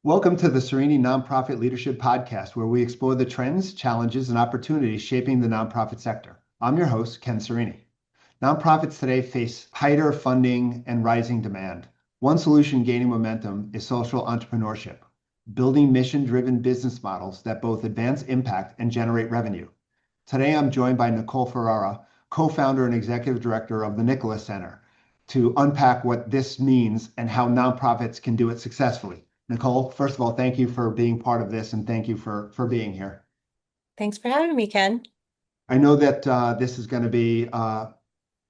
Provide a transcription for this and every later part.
Welcome to the Cerini Nonprofit Leadership Podcast, where we explore the trends, challenges, and opportunities shaping the nonprofit sector. I'm your host, Ken Cerini. Nonprofits today face tighter funding and rising demand. One solution gaining momentum is social entrepreneurship, building mission-driven business models that both advance impact and generate revenue. Today, I'm joined by Nicole Ferrara, co-founder and executive director of the Nicholas Center, to unpack what this means and how nonprofits can do it successfully. Nicole, first of all, thank you for being part of this and thank you for being here. Thanks for having me, Ken. I know that this is going to be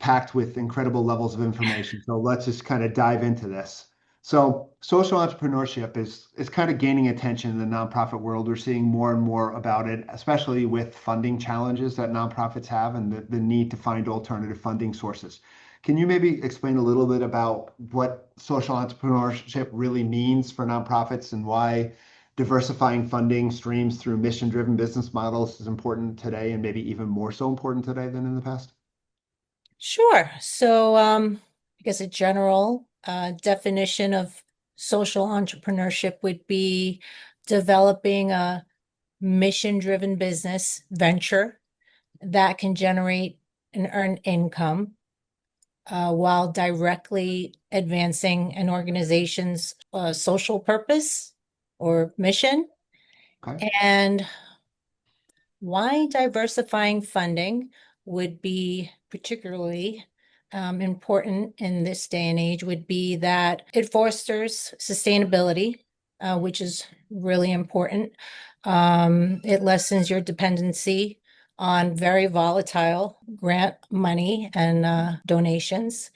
packed with incredible levels of information, so let's just kind of dive into this. So social entrepreneurship is kind of gaining attention in the nonprofit world. We're seeing more and more about it, especially with funding challenges that nonprofits have and the need to find alternative funding sources. Can you maybe explain a little bit about what social entrepreneurship really means for nonprofits and why diversifying funding streams through mission-driven business models is important today and maybe even more so important today than in the past? Sure. So, I guess a general definition of social entrepreneurship would be developing a mission-driven business venture that can generate and earn income while directly advancing an organization's social purpose or mission. Okay. And why diversifying funding would be particularly important in this day and age would be that it fosters sustainability, which is really important. It lessens your dependency on very volatile grant money and donations,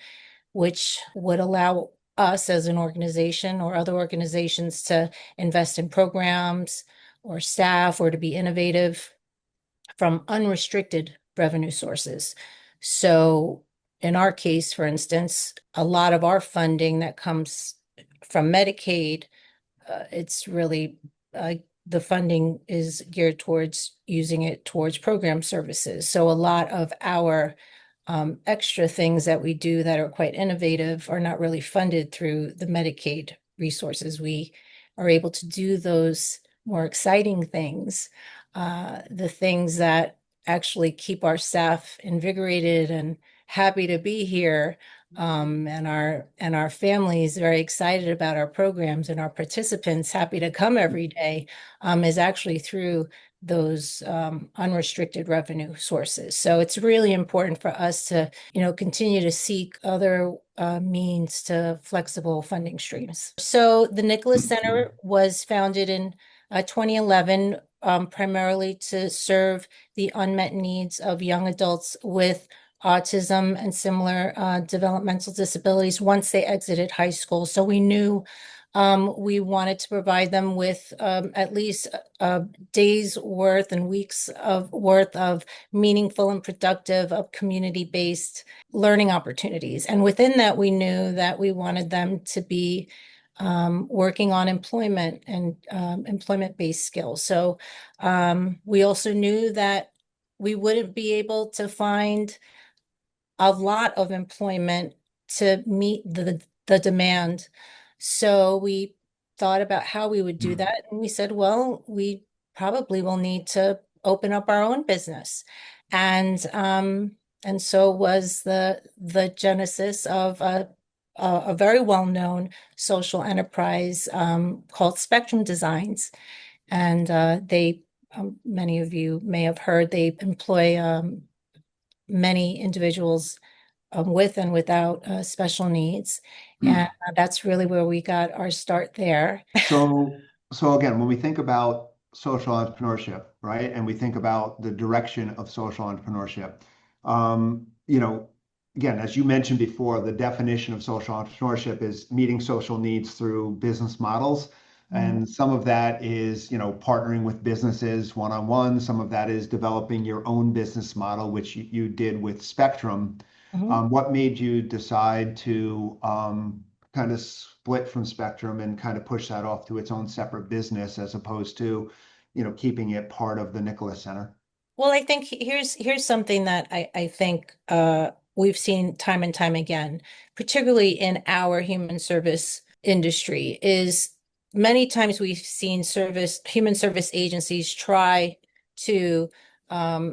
which would allow us as an organization or other organizations to invest in programs or staff or to be innovative from unrestricted revenue sources. So in our case, for instance, a lot of our funding that comes from Medicaid, it's really the funding is geared towards using it towards program services. So a lot of our extra things that we do that are quite innovative are not really funded through the Medicaid resources. We are able to do those more exciting things, the things that actually keep our staff invigorated and happy to be here, and our families very excited about our programs and our participants happy to come every day, is actually through those unrestricted revenue sources. So it's really important for us to, continue to seek other means to flexible funding streams. So the Nicholas Center was founded in 2011, primarily to serve the unmet needs of young adults with autism and similar developmental disabilities once they exited high school. So we knew we wanted to provide them with at least days worth and weeks of worth of meaningful and productive of community-based learning opportunities. And within that, we knew that we wanted them to be working on employment and employment-based skills. So we also knew that we wouldn't be able to find a lot of employment to meet the demand. So we thought about how we would do that. And we said, well, we probably will need to open up our own business. And so was the genesis of a very well-known social enterprise called Spectrum Designs. And many of you may have heard, they employ many individuals with and without special needs. And that's really where we got our start there. So again, when we think about social entrepreneurship, right, and we think about the direction of social entrepreneurship, again, as you mentioned before, the definition of social entrepreneurship is meeting social needs through business models. And some of that is, partnering with businesses one-on-one. Some of that is developing your own business model, which you did with Spectrum. What made you decide to kind of split from Spectrum and kind of push that off to its own separate business as opposed to, keeping it part of the Nicholas Center? Well, I think here's something that I think we've seen time and time again, particularly in our human service industry, is many times we've seen human service agencies try to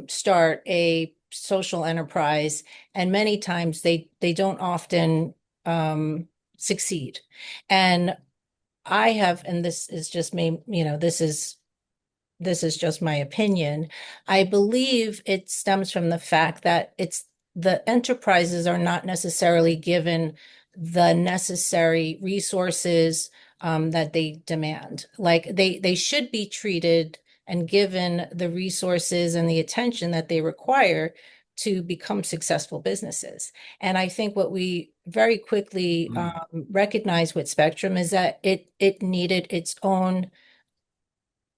start a social enterprise, and many times they don't often succeed. And I have, and this is just me, this is just my opinion. I believe it stems from the fact that the enterprises are not necessarily given the necessary resources that they demand. Like they should be treated and given the resources and the attention that they require to become successful businesses. And I think what we very quickly recognized with Spectrum is that it needed its own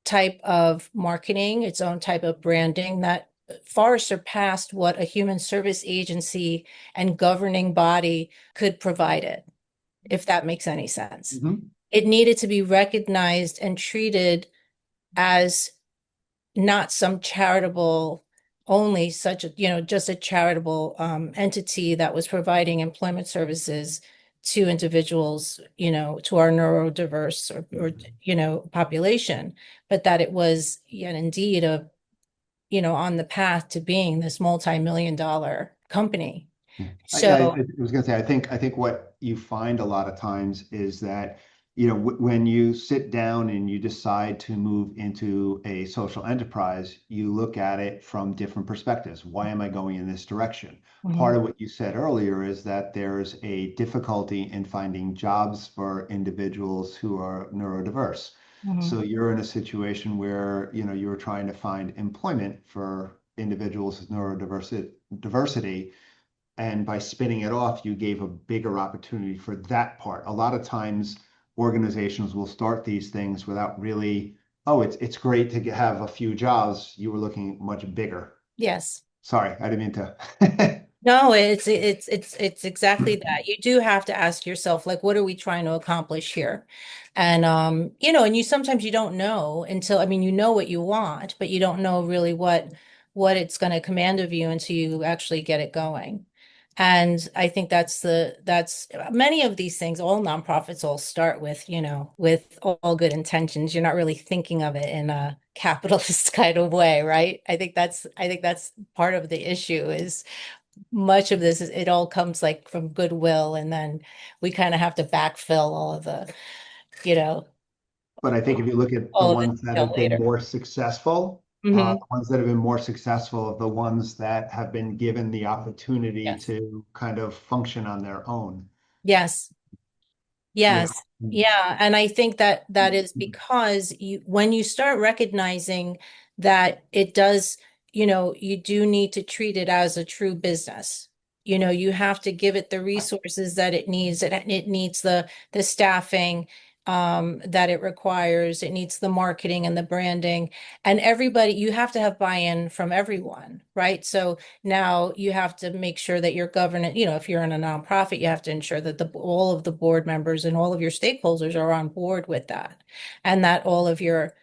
type of marketing, its own type of branding that far surpassed what a human service agency and governing body could provide it, if that makes any sense. Mm-hmm. It needed to be recognized and treated as not some charitable only such a, just a charitable entity that was providing employment services to individuals, to our neurodiverse or population, but that it was yet indeed on the path to being this multi-million-dollar company. Yeah. So, I was going to say, I think what you find a lot of times is that, when you sit down and you decide to move into a social enterprise, you look at it from different perspectives. Why am I going in this direction? Part mhm, of what you said earlier is that there's a difficulty in finding jobs for individuals who are neurodiverse. mhm. So you're in a situation where, you're trying to find employment for individuals with neurodiversity, and by spinning it off, you gave a bigger opportunity for that part. A lot of times, organizations will start these things without really, oh, it's great to have a few jobs. You were looking much bigger. Yes. Sorry, I didn't mean to. No, it's exactly that. You do have to ask yourself, like, what are we trying to accomplish here? And and you sometimes you don't know until, I mean, you know what you want, but you don't know really what it's going to command of you until you actually get it going. And I think that's many of these things, all nonprofits all start with, with all good intentions. You're not really thinking of it in a capitalist kind of way, right? I think that's part of the issue is much of this is it all comes like from goodwill, and then we kind of have to backfill all of the, you know, But I think if you look at the all of the ones that detail have been later. more successful, Hmm. the ones that have been more successful are the ones that have been given the opportunity Yes. to kind of function on their own. Yes. Yeah. Yes. Yeah. And I think that that is because when you start recognizing that it does, you do need to treat it as a true business. You have to give it the resources that it needs. It needs the staffing that it requires. It needs the marketing and the branding. And everybody, you have to have buy-in from everyone, right? So now you have to make sure that your governance, if you're in a nonprofit, you have to ensure that all of the board members and all of your stakeholders are on board with that, and that all of your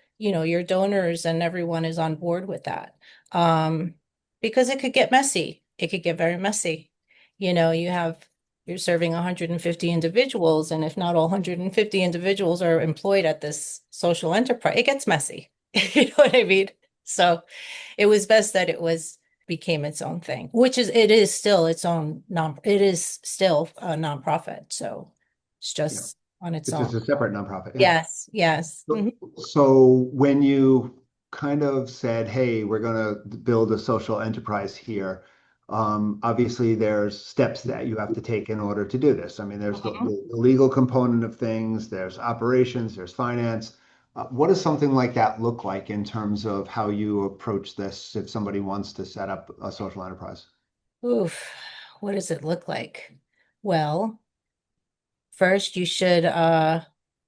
donors and everyone is on board with that. Um, because it could get messy. It could get very messy. You're serving 150 individuals, and if not all 150 individuals are employed at this social enterprise, it gets messy. You know what I mean? So it was best that became its own thing, it is still its own it is still a nonprofit. So it's Yeah. just on its It's own. just a separate nonprofit. Yeah. Yes, yes. So Mhm. so when you kind of said, "Hey, we're going to build a social enterprise here," obviously there's steps that you have to take in order to do this. I mean, there's Mhm. the legal component of things, there's operations, there's finance. What does something like that look like in terms of how you approach this if somebody wants to set up a social enterprise? Oof, what does it look like? Well, first you should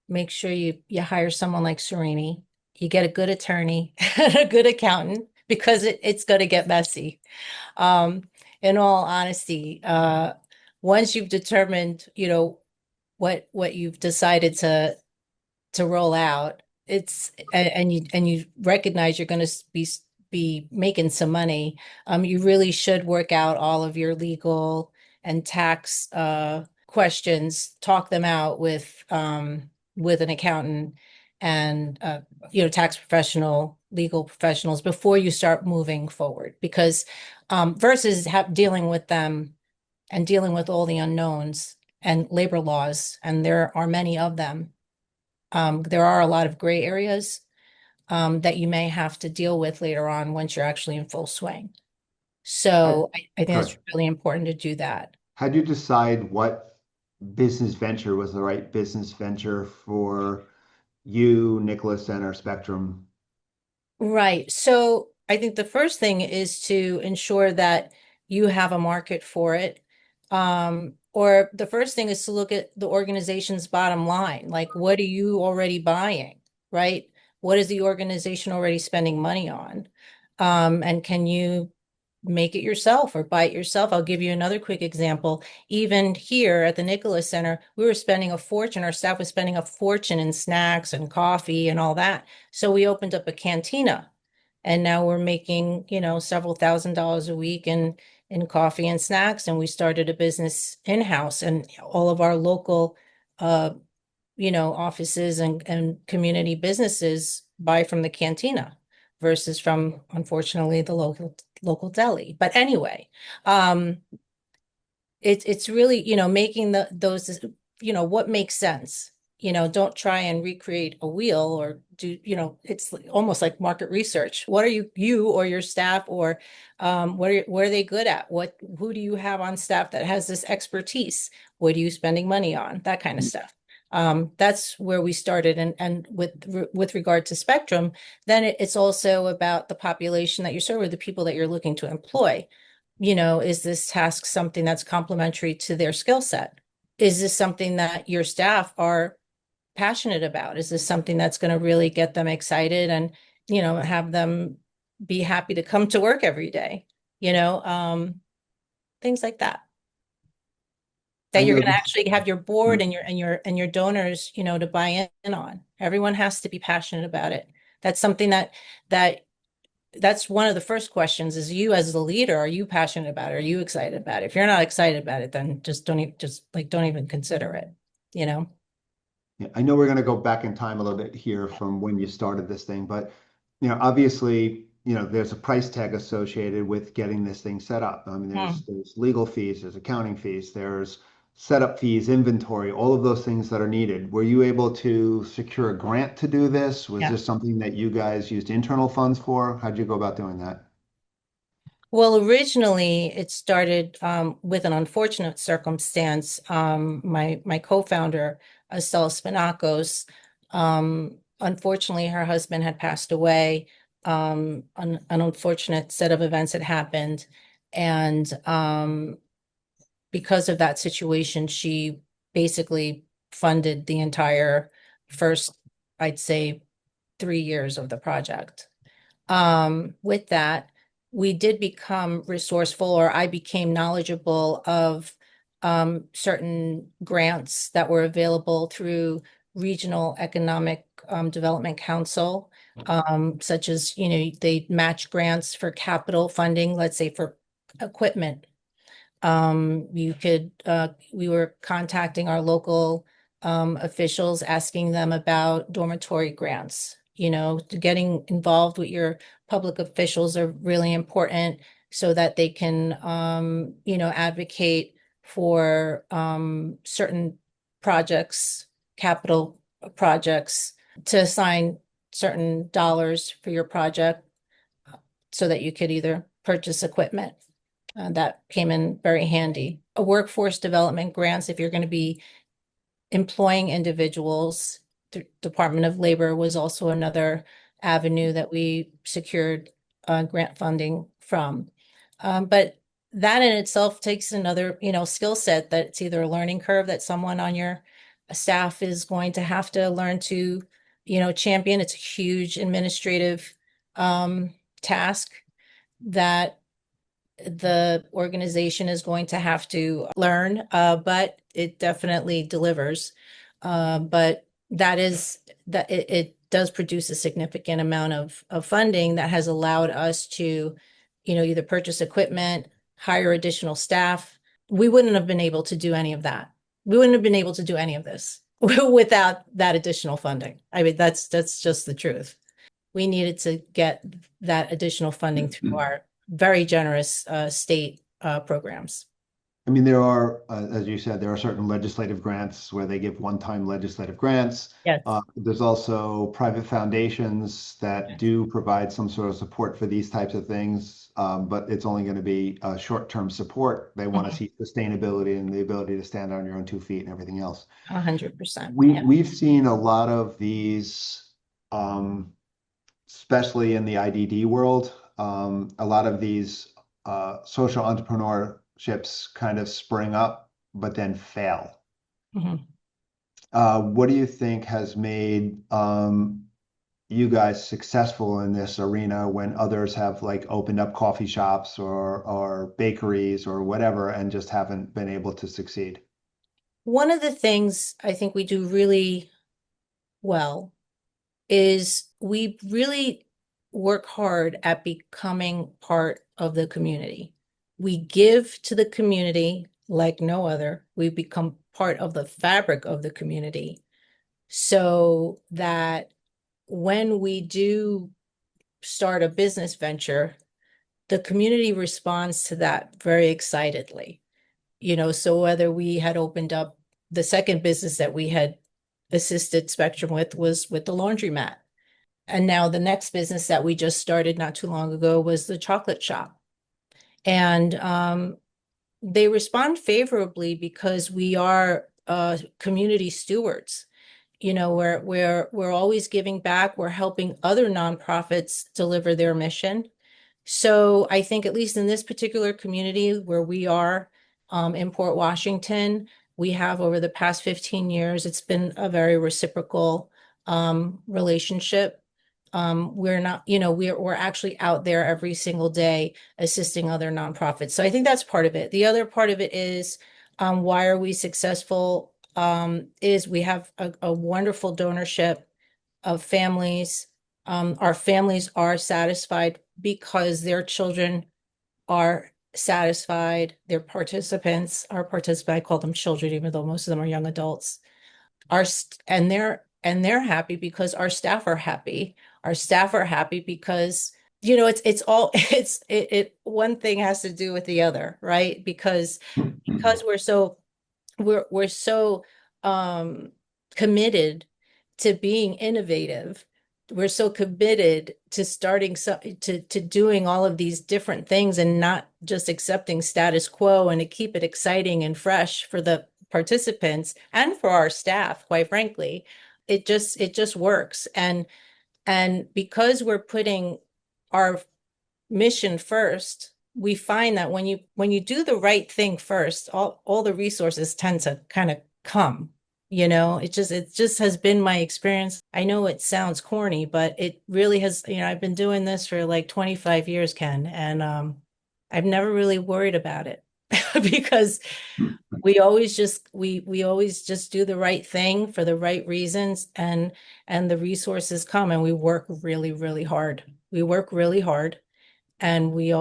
make sure you hire someone like Cerini. You get a good attorney and a good accountant because it's going to get messy. Um, in all honesty, once you've determined, what you've decided to roll out, and you recognize you're going to be making some money, you really should work out all of your legal and tax questions, talk them out with with an accountant and tax professional, legal professionals before you start moving forward, because versus dealing with them and dealing with all the unknowns and labor laws, and there are many of them. There are a lot of gray areas that you may have to deal with later on once you're actually in full swing. I, So I think Good. it's really important to do that. How do you decide what business venture was the right business venture for you, Nicholas, and our Spectrum? Right. So I think the first thing is to ensure that you have a market for it. Or the first thing is to look at the organization's bottom line. Like, what are you already buying, right? What is the organization already spending money on? And can you make it yourself or buy it yourself? I'll give you another quick example. Even here at the Nicholas Center, we were spending a fortune. Our staff was spending a fortune in snacks and coffee and all that. So we opened up a cantina, and now we're making, several $1,000s a week in coffee and snacks. And we started a business in-house, and all of our local, offices and community businesses buy from the cantina versus from, unfortunately, the local deli. But anyway, it's really, making those, what makes sense. Don't try and recreate a wheel or do, it's almost like market research. What are you or your staff, or what are they good at? Who do you have on staff that has this expertise? What are you spending money on? That kind of stuff. That's where we started. And with regard to Spectrum, then it's also about the population that you serve, or the people that you're looking to employ. Is this task something that's complementary to their skill set? Is this something that your staff are passionate about? Is this something that's going to really get them excited and, have them be happy to come to work every day? Things like that. I That you're know going to this. actually have your board Mm. and your donors, to buy in on. Everyone has to be passionate about it. That's something that that's one of the first questions, is you as the leader, are you passionate about it? Are you excited about it? If you're not excited about it, then don't even consider it, you know? Yeah, I know we're going to go back in time a little bit here from when you started this thing, but obviously, there's a price tag associated with getting this thing set up. I mean, Hmm. there's legal fees, there's accounting fees, there's setup fees, inventory, all of those things that are needed. Were you able to secure a grant to do this? Was Yeah. this something that you guys used internal funds for? How'd you go about doing that? Well, originally it started with an unfortunate circumstance. My co-founder, Estella Spinakos, unfortunately, her husband had passed away. An unfortunate set of events had happened, and because of that situation, she basically funded the entire first, I'd say, 3 years of the project. With that, we did become resourceful, or I became knowledgeable of certain grants that were available through Regional Economic Development Council, such as, they match grants for capital funding, let's say for equipment. We were contacting our local officials, asking them about dormitory grants. Getting involved with your public officials are really important so that they can, advocate for certain projects, capital projects, to assign certain dollars for your project so that you could either purchase equipment. That came in very handy. A workforce development grants, if you're going to be employing individuals. The Department of Labor was also another avenue that we secured grant funding from. But that in itself takes another, skill set, that it's either a learning curve that someone on your staff is going to have to learn to, champion. It's a huge administrative task that the organization is going to have to learn, but it definitely delivers. But it does produce a significant amount of funding that has allowed us to, either purchase equipment, hire additional staff. We wouldn't have been able to do any of that. We wouldn't have been able to do any of this without that additional funding. I mean, that's just the truth. We needed to get that additional funding through our very generous state programs. I mean, there are, as you said, there are certain legislative grants where they give one-time legislative grants. Yes. There's also private foundations that do provide some sort of support for these types of things, but it's only going to be short-term support. They want to see sustainability and the ability to stand on your own 2 feet and everything else. 100%. Yeah. We've seen a lot of these, especially in the IDD world, a lot of these social entrepreneurships kind of spring up, but then fail. Mhm. What do you think has made you guys successful in this arena when others have like opened up coffee shops or bakeries or whatever and just haven't been able to succeed? One of the things I think we do really well is we really work hard at becoming part of the community. We give to the community like no other. We become part of the fabric of the community so that when we do start a business venture, the community responds to that very excitedly. So whether we had opened up the second business that we had assisted Spectrum with was with the laundromat. And now the next business that we just started not too long ago was the chocolate shop. And they respond favorably because we are community stewards. We're always giving back. We're helping other nonprofits deliver their mission. So I think at least in this particular community where we are in Port Washington, we have over the past 15 years, it's been a very reciprocal relationship. We're not, we're actually out there every single day assisting other nonprofits. So I think that's part of it. The other part of it is why are we successful? Is we have a wonderful donorship of families. Our families are satisfied because their children are satisfied. Their participants are participants. I call them children, even though most of them are young adults. And they're happy because our staff are happy. Our staff are happy because it's all it one thing has to do with the other, right? Because we're so committed to being innovative. We're so committed to starting to doing all of these different things and not just accepting status quo, and to keep it exciting and fresh for the participants and for our staff, quite frankly. It just works. And because we're putting our mission first, we find that when you do the right thing first, all the resources tend to kind of come. It just has been my experience. I know it sounds corny, but it really has. I've been doing this for like 25 years, Ken, and I've never really worried about it because we always just do the right thing for the right reasons, and the resources come, and we work really, really hard. We work really hard, and we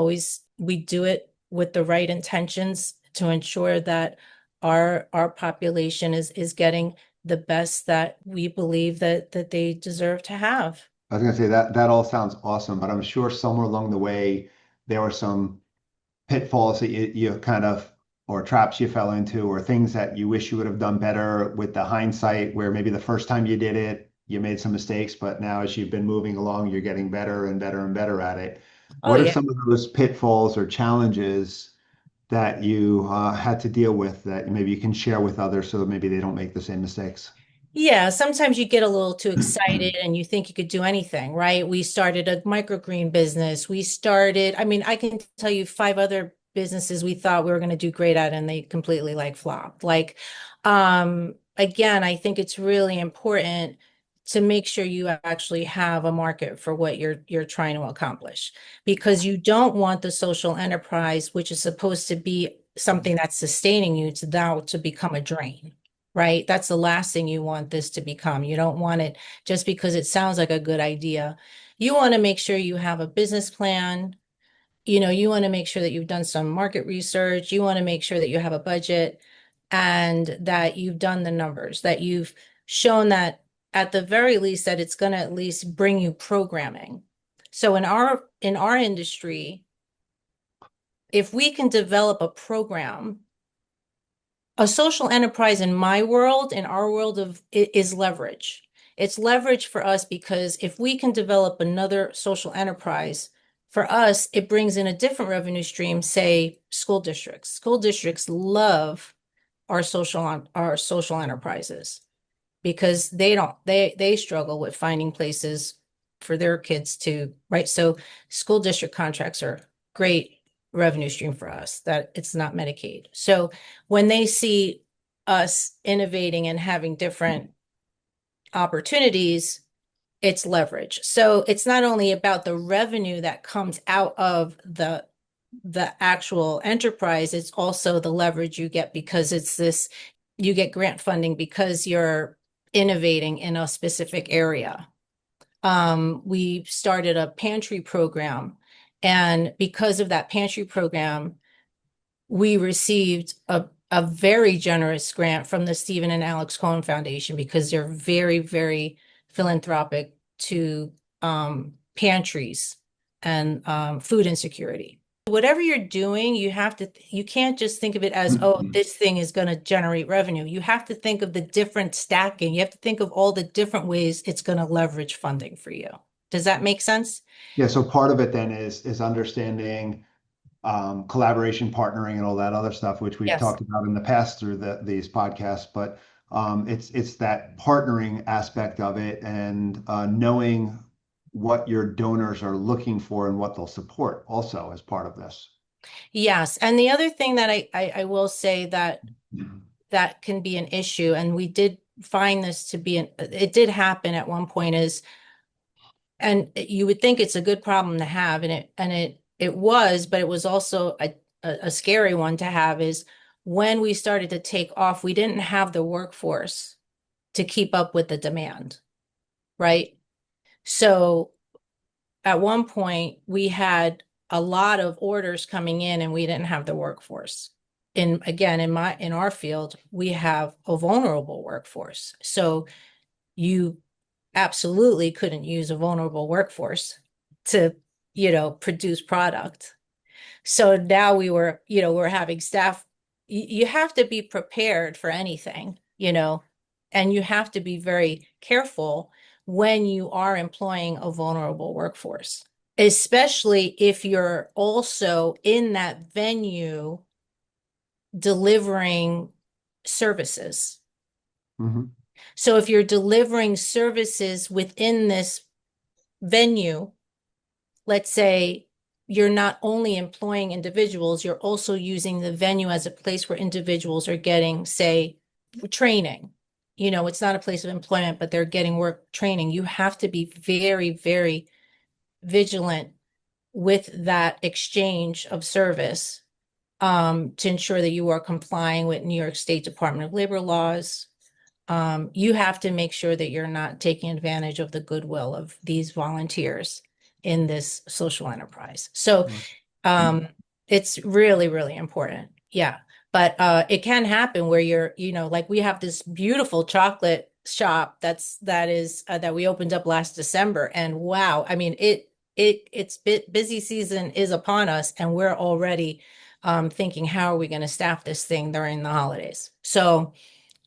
do it with the right intentions to ensure that our population is getting the best that we believe that they deserve to have. I was going to say that all sounds awesome, but I'm sure somewhere along the way there were some pitfalls that you kind of, or traps you fell into, or things that you wish you would have done better with the hindsight, where maybe the first time you did it, you made some mistakes, but now as you've been moving along, you're getting better and better and better at it. Oh What are yeah. some of those pitfalls or challenges that you had to deal with that maybe you can share with others so that maybe they don't make the same mistakes? Yeah, sometimes you get a little too excited and you think you could do anything, right? We started a microgreen business. I mean, I can tell you 5 other businesses we thought we were going to do great at, and they completely like flopped. Again, I think it's really important to make sure you actually have a market for what you're trying to accomplish, because you don't want the social enterprise, which is supposed to be something that's sustaining you, to become a drain. Right? That's the last thing you want this to become. You don't want it just because it sounds like a good idea. You want to make sure you have a business plan. You want to make sure that you've done some market research. You want to make sure that you have a budget and that you've done the numbers, that shown that at the very least that it's going to at least bring you programming. So in our industry, if we can develop a program, a social enterprise in my world, in our world of is leverage. It's leverage for us because if we can develop another social enterprise, for us, it brings in a different revenue stream, say school districts. School districts love our social enterprises because they struggle with finding places for their kids to, right? So school district contracts are great revenue stream for us, that it's not Medicaid. So when they see us innovating and having different opportunities, it's leverage. So it's not only about the revenue that comes out of the actual enterprise, it's also the leverage you get because you get grant funding because you're innovating in a specific area. We started a pantry program, and because of that pantry program, we received a very generous grant from the Stephen and Alex Cohen Foundation because they're very, very philanthropic to pantries and food insecurity. Whatever you're doing, you can't just think of it as, oh, this thing is going to generate revenue. You have to think of the different stacking. You have to think of all the different ways it's going to leverage funding for you. Does that make sense? Yeah, so part of it then is understanding collaboration, partnering, and all that other stuff, which we've Yes. talked about in the past through these podcasts. But it's that partnering aspect of it and knowing what your donors are looking for and what they'll support also as part of this. Yes. And the other thing that I will say that can be an issue, and we did find this to be it did happen at one point is, and you would think it's a good problem to have, and it was, but it was also a scary one to have is when we started to take off, we didn't have the workforce to keep up with the demand, right? So at one point we had a lot of orders coming in and we didn't have the workforce. And again, in our field, we have a vulnerable workforce. So you absolutely couldn't use a vulnerable workforce to, produce product. So now we're having staff. You have to be prepared for anything, and you have to be very careful when you are employing a vulnerable workforce, especially if you're also in that venue delivering services. Mhm. So if you're delivering services within this venue, let's say you're not only employing individuals, you're also using the venue as a place where individuals are getting, say, training. It's not a place of employment, but they're getting work training. You have to be very, very vigilant with that exchange of service to ensure that you are complying with New York State Department of Labor laws. You have to make sure that you're not taking advantage of the goodwill of these volunteers in this social enterprise. So it's really, really important. Yeah. But it can happen where like we have this beautiful chocolate shop that we opened up last December, and wow, I mean it's busy season is upon us, and we're already thinking, how are we going to staff this thing during the holidays? So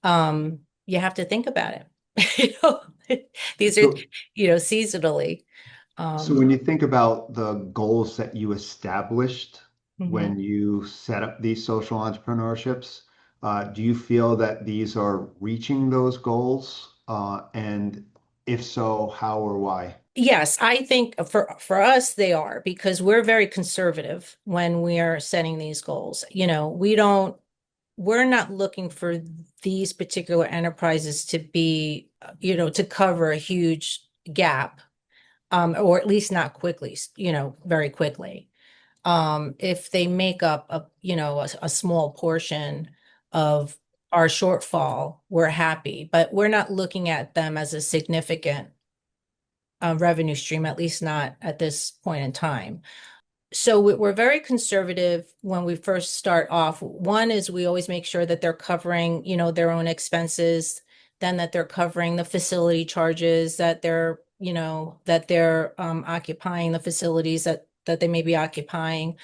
you have to think about it. These are, So, seasonally. so when you think about the goals that you established Mhm. when you set up these social entrepreneurships, do you feel that these are reaching those goals? And if so, how or why? Yes, I think for us they are, because we're very conservative when we are setting these goals. We're not looking for these particular enterprises to be, to cover a huge gap, or at least not quickly, very quickly. If they make up a small portion of our shortfall, we're happy, but we're not looking at them as a significant revenue stream, at least not at this point in time. So we're very conservative when we first start off. One is we always make sure that they're covering, their own expenses, then that they're covering the facility charges, that they're, that they're occupying the facilities that they may be occupying.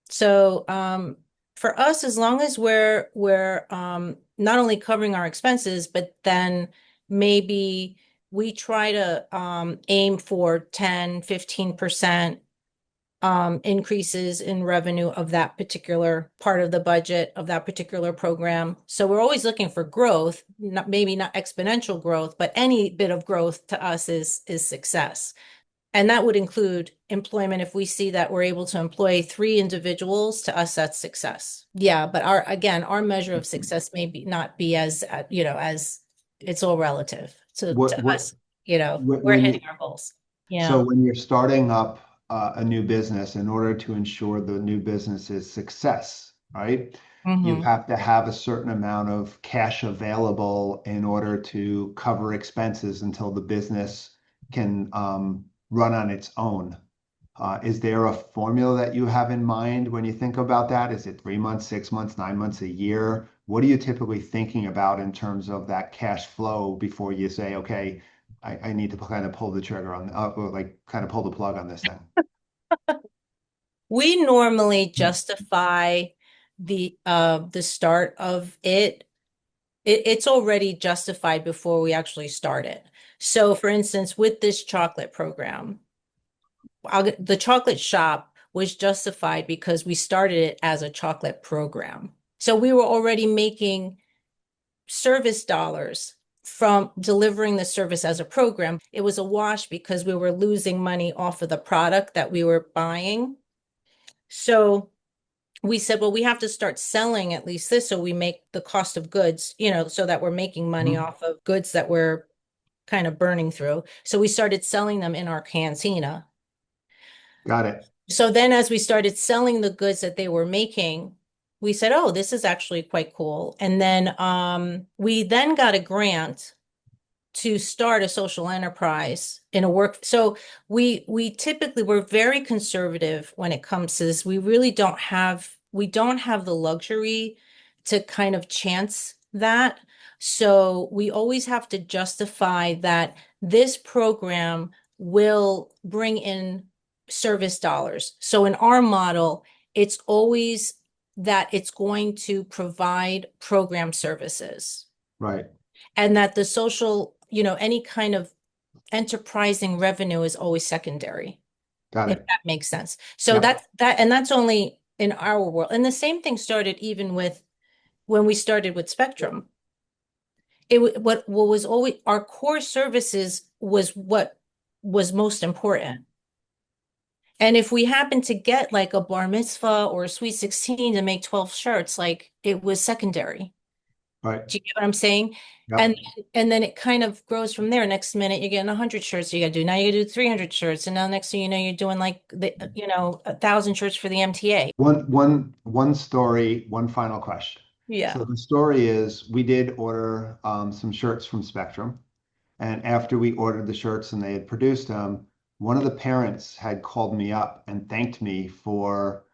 So for us, as long as we're not only covering our expenses, but then maybe we try to aim for 10, 15% increases in revenue of that particular part of the budget of that particular program. So we're always looking for growth, maybe not exponential growth, but any bit of growth to us is success. And that would include employment. If we see that we're able to employ 3 individuals, to us, that's success. Yeah, but our measure of success may not be as, as it's all relative What to what us, we're when hitting you our goals. so Yeah. when you're starting up a new business, in order to ensure the new business's success, right? You Hmm. have to have a certain amount of cash available in order to cover expenses until the business can run on its own. Is there a formula that you have in mind when you think about that? Is it 3 months, 6 months, 9 months, a year? What are you typically thinking about in terms of that cash flow before you say, okay, I need to kind of pull the trigger on, or like kind of pull the plug on this thing? We normally justify the start of it. It's already justified before we actually start it. So for instance, with this chocolate program, the chocolate shop was justified because we started it as a chocolate program. So we were already making service dollars from delivering the service as a program. It was a wash because we were losing money off of the product that we were buying. So we said, well, we have to start selling at least this so we make the cost of goods, so that we're making money Mhm. off of goods that we're kind of burning through. So we started selling them in our cantina. Got it. So then as we started selling the goods that they were making, we said, oh, this is actually quite cool. And then we then got a grant to start a social enterprise in a work. So we typically we're very conservative when it comes to this. We don't have the luxury to kind of chance that. So we always have to justify that this program will bring in service dollars. So in our model, it's always that it's going to provide program services Right. and that the social, any kind of enterprising revenue is always secondary, Got if it. that makes sense. So Yep. that's only in our world. And the same thing started even with when we started with Spectrum. What was always our core services was what was most important. And if we happened to get like a bar mitzvah or a sweet 16 to make 12 shirts, like it was secondary. Right. Do you get what I'm saying? And Yep. and then it kind of grows from there. Next minute, you're getting 100 shirts you got to do. Now you got to do 300 shirts, and now next thing you know, you're doing like 1,000 shirts for the MTA. One story, one final question. So Yeah. the story is we did order some shirts from Spectrum. And after we ordered the shirts and they had produced them, one of the parents had called me up and thanked me for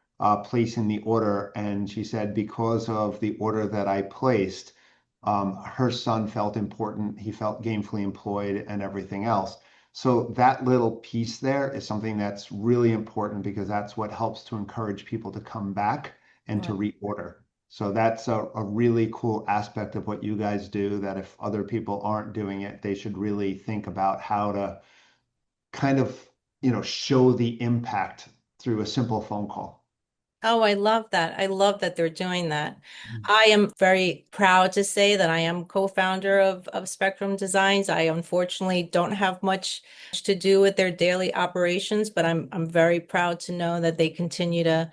placing the order. And she said, because of the order that I placed, her son felt important. He felt gainfully employed and everything else. So that little piece there is something that's really important because that's what helps to encourage people to come back and to Right. reorder. So that's a really cool aspect of what you guys do that if other people aren't doing it, they should really think about how to kind of, show the impact through a simple phone call. Oh, I love that. I love that they're doing that. I am very proud to say that I am co-founder of Spectrum Designs. I unfortunately don't have much to do with their daily operations, but I'm very proud to know that they continue to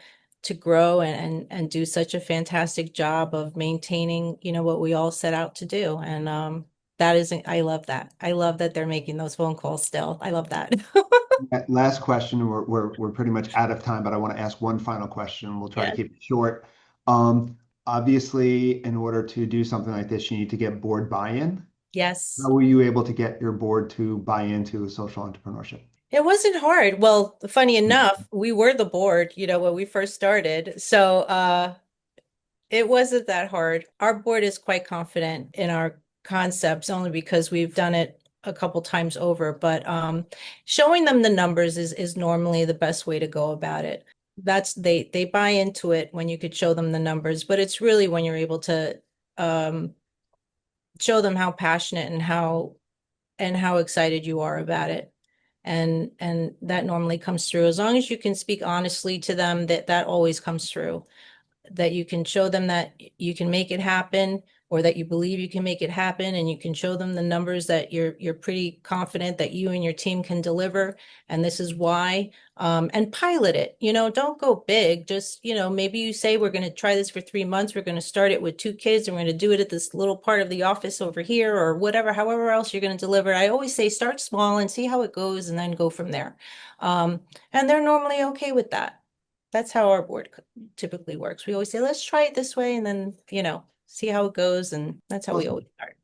grow and do such a fantastic job of maintaining, what we all set out to do. And that is, I love that. I love that they're making those phone calls still. I love that. Last question, we're pretty much out of time, but I want to ask one final question. We'll try to Yeah. keep it short. Obviously, in order to do something like this, you need to get board buy-in. How Yes. were you able to get your board to buy into social entrepreneurship? It wasn't hard. Well, funny enough, we were the board, when we first started. So it wasn't that hard. Our board is quite confident in our concepts only because we've done it a couple times over, but showing them the numbers is normally the best way to go about it. They buy into it when you could show them the numbers, but it's really when you're able to show them how passionate and how excited you are about it. And that normally comes through. As long as you can speak honestly to them, that always comes through. That you can show them that you can make it happen, or that you believe you can make it happen, and you can show them the numbers that you're pretty confident that you and your team can deliver, and this is why. And pilot it. Don't go big. Just, maybe you say, we're going to try this for 3 months. We're going to start it with 2 kids, and we're going to do it at this little part of the office over here, or whatever, however else you're going to deliver. I always say start small and see how it goes, and then go from there. And they're normally okay with that. That's how our board typically works. We always say, let's try it this way, and then, see how it goes. And that's how we always start.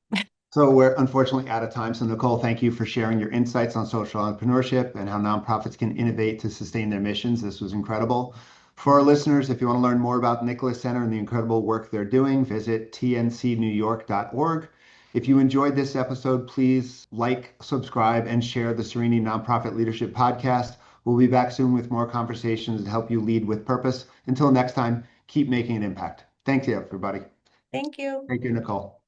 So we're unfortunately out of time. So Nicole, thank you for sharing your insights on social entrepreneurship and how nonprofits can innovate to sustain their missions. This was incredible. For our listeners, if you want to learn more about the Nicholas Center and the incredible work they're doing, visit tncnewyork.org. If you enjoyed this episode, please like, subscribe, and share the Cerini Nonprofit Leadership Podcast. We'll be back soon with more conversations to help you lead with purpose. Until next time, keep making an impact. Thank you, everybody. Thank you. Thank you, Nicole.